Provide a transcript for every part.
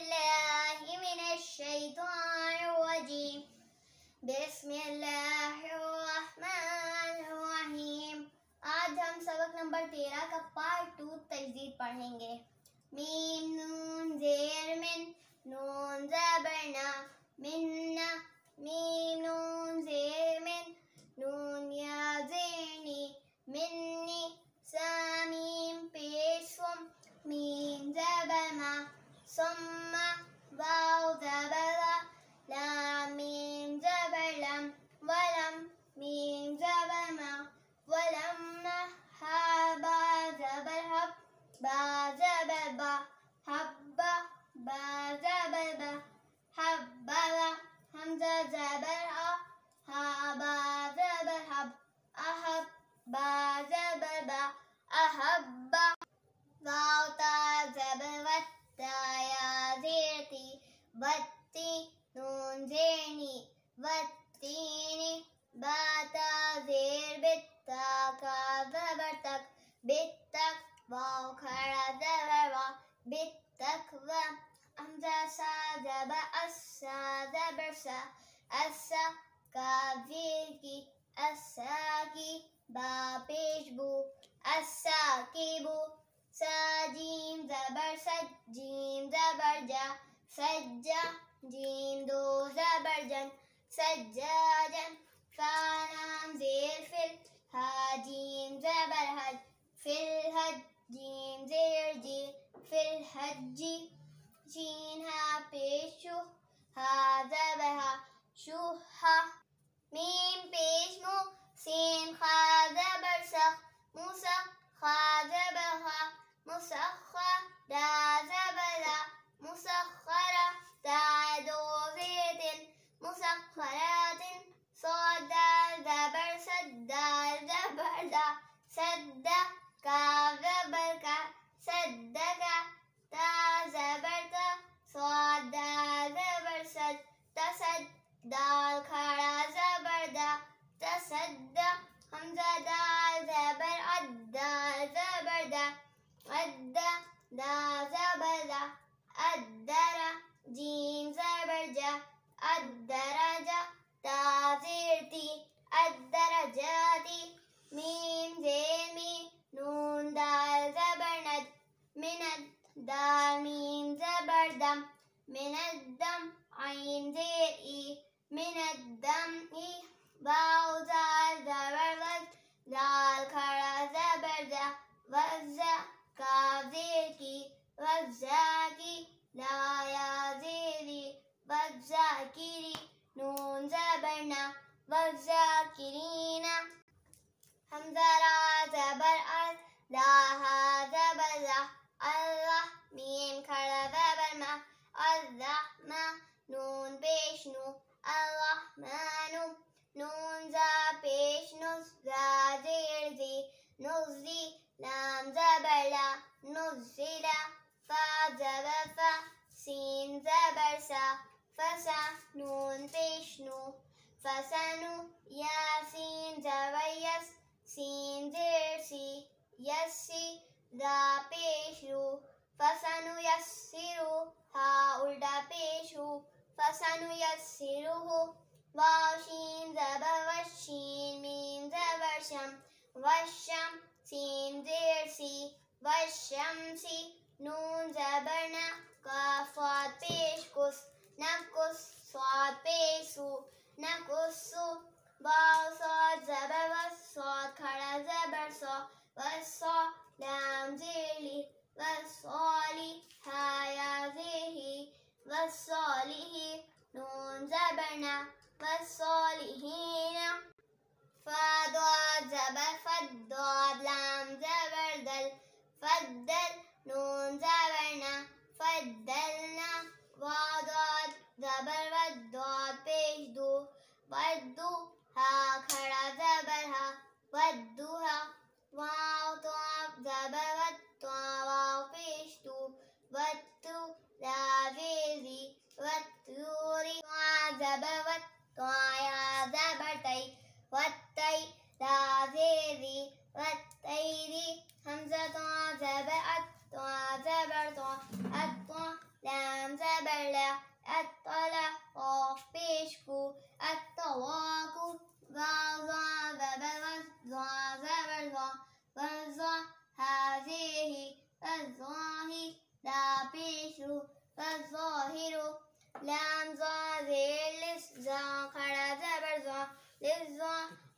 بالله من الشيطان الرجيم بسم اللہ الرحمن الرحیم. آج ہم سبق نمبر 13 کا پارٹ 2 تجدید پڑھیں گے. میم نون زیر من نون زبرنا مننا میم نون زیر من نون یا زیرنی منی سامیم پیشم میم زبما ثم واو زبرا لام میم زبر لم ولم میم زبر ما ولما ها با زبر حب با زبر با حبا با زبر با حبا حمزہ زبر آ ہا با زبر حب احب با زبر با احبا واو تا زبر وت تا یا زیرتی وتی نون زیرنی وتینی با تا زیر بتا کا زبر تک بتک واو کھڑا زبر وا بتک و حمزہ سا زبر اسا زبر سا اسا کاف زیر کی اسا کی با پیش بو اسا کی بو سا جیم زبر سج جیم زبر جا سجا جیم دو زبر جن سجاجن فا لام زیر فل ہا جیم زبر حج فل حج جیم زیر جی فل حجی شین ہا پیش شو ہا زبر ہا شوہا میم پیش مو سین خا زبر سخ مسخ خا زبر خا مسخا دا زبر دا مسخرا دا دو زیتن مسخرات صاد دال زبر صد دال زبر دا صد کاف زبر کا صدقا تا زبر تا صاد دال زبر صد تصد دال کھڑا زبر دا تصد حمزہ دال زبر عد دال زبر دا عد دا زبر دا ادرا جیم زبر جا ادرجا تا زیرتی ادرجاتی میم زیر می نون دال زبر ند مند دال میم زبر دم من الدم عین زیر ای من الدم ای واو زال زبر وز دال کھڑا زبر زا وزا کاف زیر کی وزا کی لا یا زیری وزاکری نون زبرنا وزاکرینا حمزہ را زبر از لا ہا زبر لا اللہ میم کھڑا زبر ما الرحمہ نون پیش نو الرحمن نون زا پیش نز زا زیر زی نزی لام زبر لا نزلا فا زبر فا سین زبر سا فسا نون پیش نو فسنو یاسین زبر یس سین زیر سی یسی دا پیش رو فسنو یسرو ہا الٹا پیش ہو فسنو یسرو واو شین زبر وشین میم زبر شم وشم سین زیر سی وشمسی نون زبر نا کاف صاد پیش کس نکس صاد پیسو نکسو واو صاد زبر وس صاد کھڑا زبر سو وسو لام زیرلی وصالی ہا یا زیرہی وصالہی نون زبر نا وصالہین فا ضاد زبر فد ضاد لام زبر دل فدل نون زبر نا فدلنا واو ضاد زبر ود ضاد پیش دو ودو ہا کھڑا زبر ہا ودوہا واو تو زبر ود تو واو پیش دو وتو لا زیزی وتوری زبر ود تو یا زبر تی وتی لا زیزی وت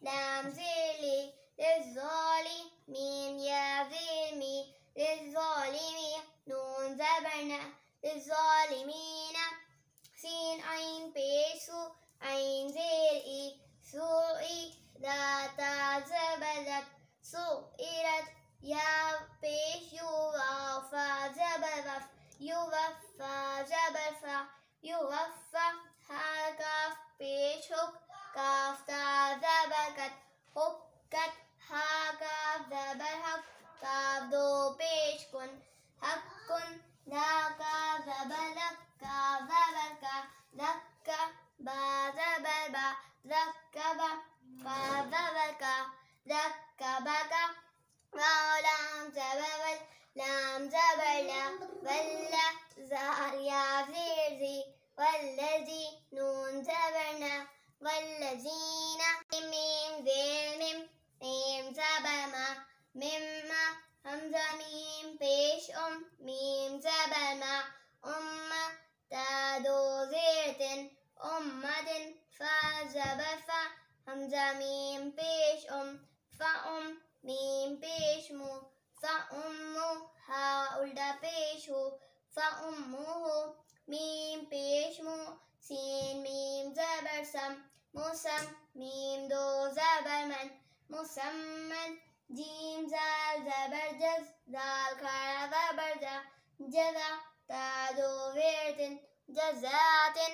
لام زير لي للظالمين يا زير مي للظالمين نون زبر نا للظالمين سين عين پیش سو عين زير اي سوئی ذات زبرت سئلت یا پیش یو واو فا زبر وف یوفا زبر فا یوفا ہا کاف پیش حک کاف تا زبر کت حکت ہا کاف زبر حق کاف دو پیش کن حق کن دا کاف زبر لک کاف زبر کا دکا با زبر با رکبا کاف زبر کا رکبا کا واو لام زبر ول لام زبر لا ولا یا زیر زی والذی نون زبر نا والذین میم زیر میم میم زبر ما مما حمزہ میم پیش میم زبر ما تا دو زیر تن امتن فا زبر فا حمزہ میم پیش فا میم پیش مو فأمه ہا الٹا پیش ہو فأمه میم پیش مو سین میم زبر سم مسم میم دو زبر من مسمن جیم زال زبر جز زال کھڑا زبر جا جزا تا دو ویرتن جزاتن